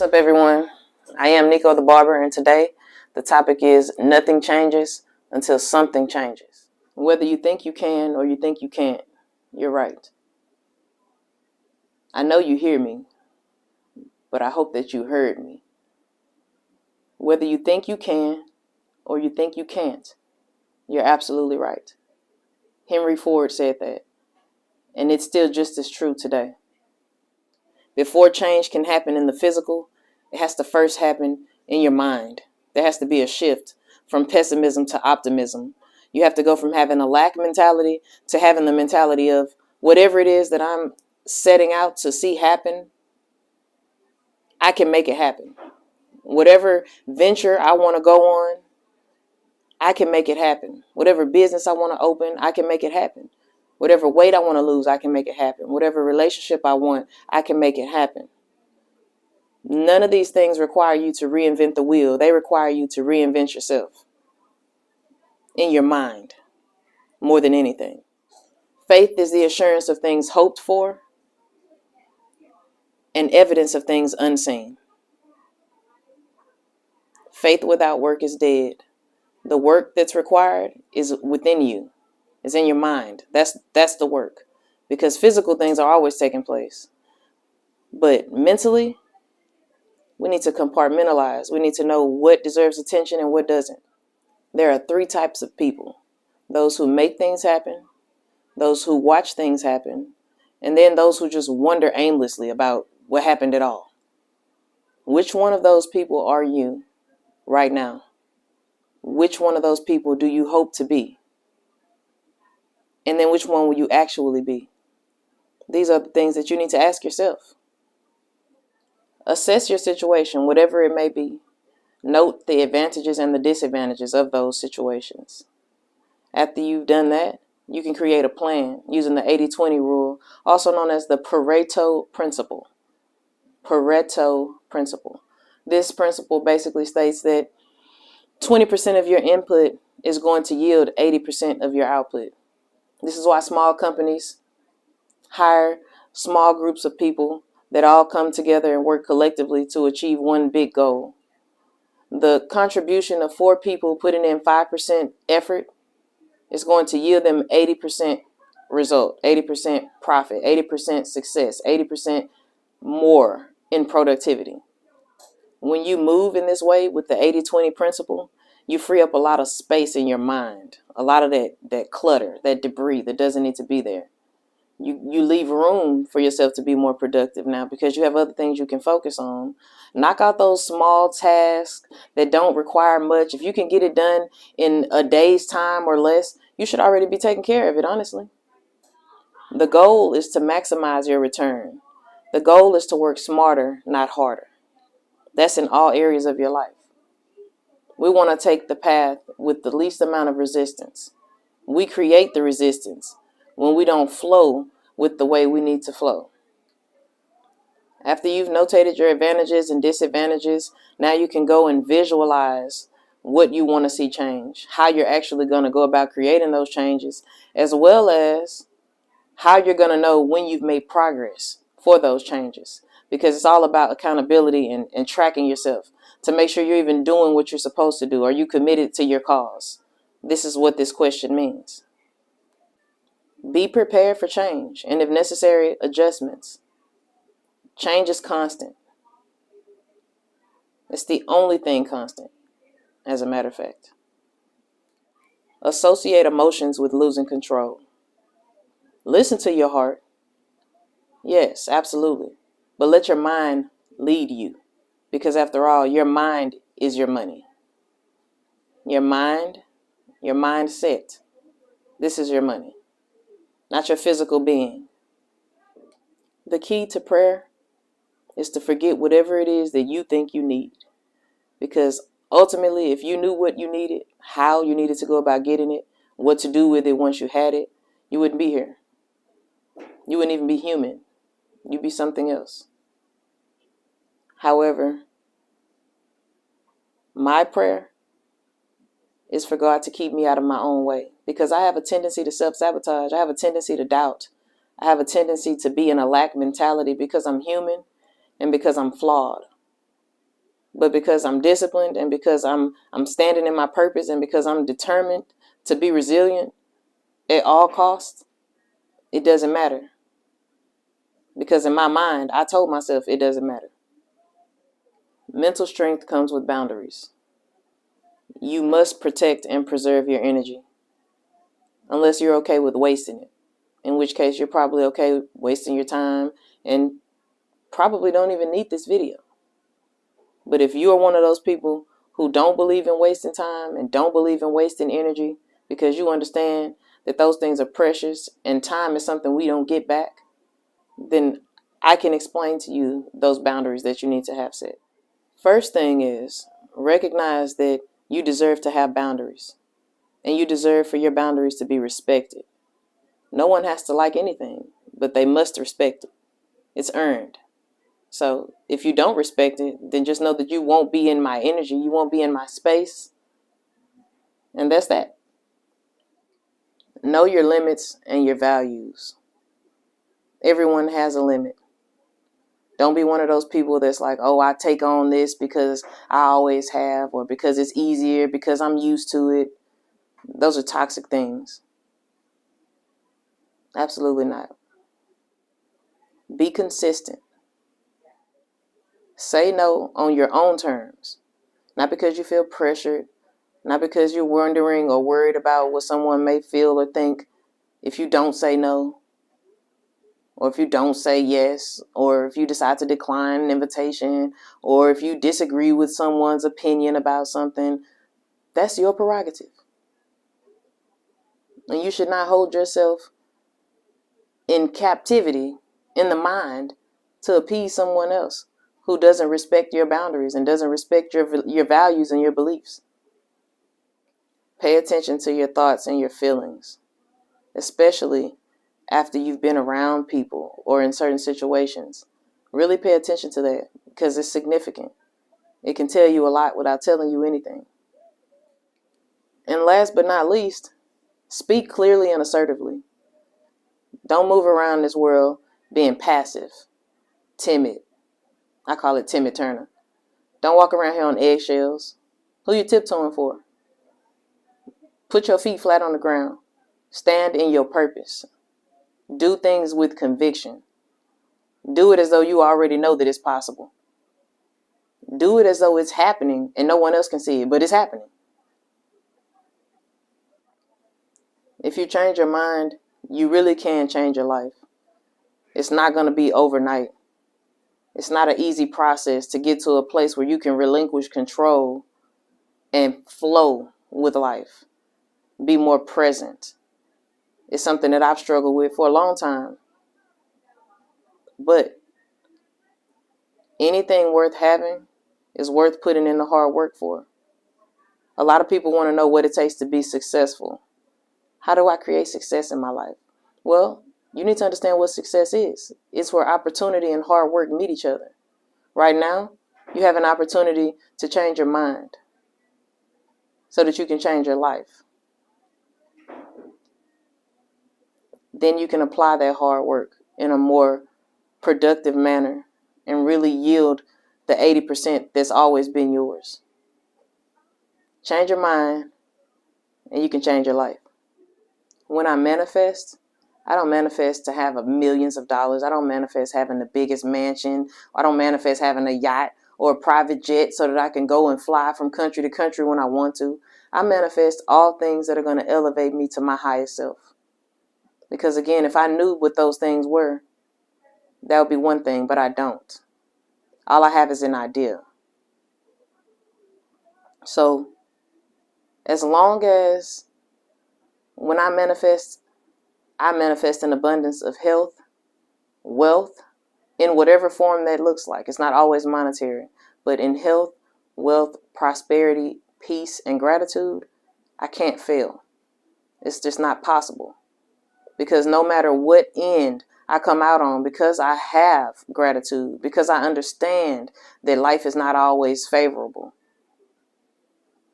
up, everyone? I am Nico the Barber, and today the topic is nothing changes until something changes. Whether you think you can or you think you can't, you're right. I know you hear me, but I hope that you heard me. Whether you think you can or you think you can't, you're absolutely right. Henry Ford said that, and it's still just as true today. Before change can happen in the physical, it has to first happen in your mind. There has to be a shift from pessimism to optimism. You have to go from having a lack mentality to having the mentality of whatever it is that I'm setting out to see happen, I can make it happen. Whatever venture I want to go on, I can make it happen. Whatever business I want to open, I can make it happen. Whatever weight I want to lose, I can make it happen. Whatever relationship I want, I can make it happen. None of these things require you to reinvent the wheel. They require you to reinvent yourself in your mind more than anything. Faith is the assurance of things hoped for and evidence of things unseen. Faith without work is dead. The work that's required is within you. It's in your mind. That's the work. Because physical things are always taking place. But mentally, we need to compartmentalize. We need to know what deserves attention and what doesn't. There are three types of people. Those who make things happen, those who watch things happen, and then those who just wonder aimlessly about what happened at all. Which one of those people are you right now? Which one of those people do you hope to be? And then which one will you actually be? These are the things that you need to ask yourself. Assess your situation, whatever it may be. Note the advantages and the disadvantages of those situations. After you've done that, you can create a plan using the 80-20 rule, also known as the Pareto principle. Pareto principle. This principle basically states that 20% of your input is going to yield 80% of your output. This is why small companies hire small groups of people that all come together and work collectively to achieve one big goal. The contribution of 4 people putting in 5% effort is going to yield them 80% result, 80% profit, 80% success, 80% more in productivity. When you move in this way with the 80-20 principle, you free up a lot of space in your mind, a lot of that clutter, that debris that doesn't need to be there. You leave room for yourself to be more productive now because you have other things you can focus on. Knock out those small tasks that don't require much. If you can get it done in a day's time or less, you should already be taking care of it, honestly. The goal is to maximize your return. The goal is to work smarter, not harder. That's in all areas of your life. We want to take the path with the least amount of resistance. We create the resistance when we don't flow with the way we need to flow. After you've notated your advantages and disadvantages, now you can go and visualize what you want to see change, how you're actually going to go about creating those changes, as well as how you're going to know when you've made progress for those changes. Because it's all about accountability and tracking yourself to make sure you're even doing what you're supposed to do. Are you committed to your cause? This is what this question means. Be prepared for change and, if necessary, adjustments. Change is constant. It's the only thing constant, as a matter of fact. Associate emotions with losing control. Listen to your heart. Yes, absolutely. But let your mind lead you. Because after all, your mind is your money. Your mind, your mindset. This is your money, not your physical being. The key to prayer is to forget whatever it is that you think you need. Because ultimately, if you knew what you needed, how you needed to go about getting it, what to do with it once you had it, you wouldn't be here. You wouldn't even be human. You'd be something else. However, my prayer is for God to keep me out of my own way, because I have a tendency to self-sabotage. I have a tendency to doubt. I have a tendency to be in a lack mentality because I'm human and because I'm flawed. But because I'm disciplined and because I'm standing in my purpose and because I'm determined to be resilient at all costs, it doesn't matter. Because in my mind, I told myself it doesn't matter. Mental strength comes with boundaries. You must protect and preserve your energy, unless you're okay with wasting it, in which case you're probably okay wasting your time and probably don't even need this video. But if you are one of those people who don't believe in wasting time and don't believe in wasting energy because you understand that those things are precious and time is something we don't get back, then I can explain to you those boundaries that you need to have set. First thing is, recognize that you deserve to have boundaries and you deserve for your boundaries to be respected. No one has to like anything, but they must respect it. It's earned. So if you don't respect it, then just know that you won't be in my energy. You won't be in my space. And that's that. Know your limits and your values. Everyone has a limit. Don't be one of those people that's like, oh, I take on this because I always have, or because it's easier, because I'm used to it. Those are toxic things. Absolutely not. Be consistent. Say no on your own terms. Not because you feel pressured, not because you're wondering or worried about what someone may feel or think if you don't say no, or if you don't say yes, or if you decide to decline an invitation, or if you disagree with someone's opinion about something. That's your prerogative. And you should not hold yourself in captivity in the mind to appease someone else who doesn't respect your boundaries and doesn't respect your values and your beliefs. Pay attention to your thoughts and your feelings, especially after you've been around people or in certain situations. Really pay attention to that because it's significant. It can tell you a lot without telling you anything. And last but not least, speak clearly and assertively. Don't move around this world being passive, timid. I call it Timid Turner. Don't walk around here on eggshells. Who you tiptoeing for? Put your feet flat on the ground. Stand in your purpose. Do things with conviction. Do it as though you already know that it's possible. Do it as though it's happening and no one else can see it, but it's happening. If you change your mind, you really can change your life. It's not going to be overnight. It's not an easy process to get to a place where you can relinquish control and flow with life. Be more present. It's something that I've struggled with for a long time. But anything worth having is worth putting in the hard work for. A lot of people want to know what it takes to be successful. How do I create success in my life? Well, you need to understand what success is. It's where opportunity and hard work meet each other. Right now, you have an opportunity to change your mind so that you can change your life. Then you can apply that hard work in a more productive manner and really yield the 80% that's always been yours. Change your mind and you can change your life. When I manifest, I don't manifest to have millions of dollars. I don't manifest having the biggest mansion. I don't manifest having a yacht or a private jet so that I can go and fly from country to country when I want to. I manifest all things that are going to elevate me to my highest self. Because again, if I knew what those things were, that would be one thing, but I don't. All I have is an idea. So as long as when I manifest an abundance of health, wealth, in whatever form that looks like. It's not always monetary, but in health, wealth, prosperity, peace, and gratitude, I can't fail. It's just not possible. Because no matter what end I come out on, because I have gratitude, because I understand that life is not always favorable,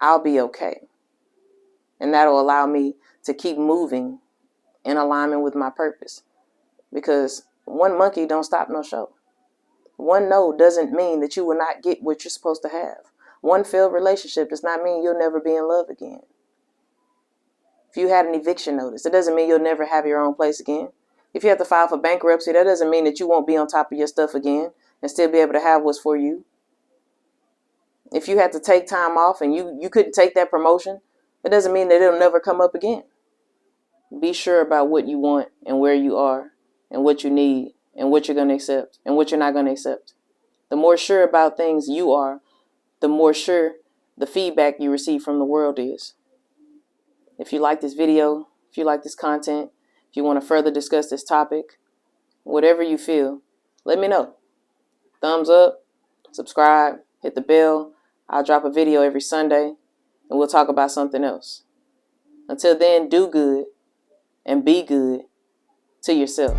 I'll be okay. And that'll allow me to keep moving in alignment with my purpose. Because one monkey don't stop no show. One no doesn't mean that you will not get what you're supposed to have. One failed relationship does not mean you'll never be in love again. If you had an eviction notice, it doesn't mean you'll never have your own place again. If you have to file for bankruptcy, that doesn't mean that you won't be on top of your stuff again and still be able to have what's for you. If you had to take time off and you couldn't take that promotion, it doesn't mean that it'll never come up again. Be sure about what you want and where you are and what you need and what you're going to accept and what you're not going to accept. The more sure about things you are, the more sure the feedback you receive from the world is. If you like this video, if you like this content, if you want to further discuss this topic, whatever you feel, let me know. Thumbs up, subscribe, hit the bell. I'll drop a video every Sunday and we'll talk about something else. Until then, do good and be good to yourself.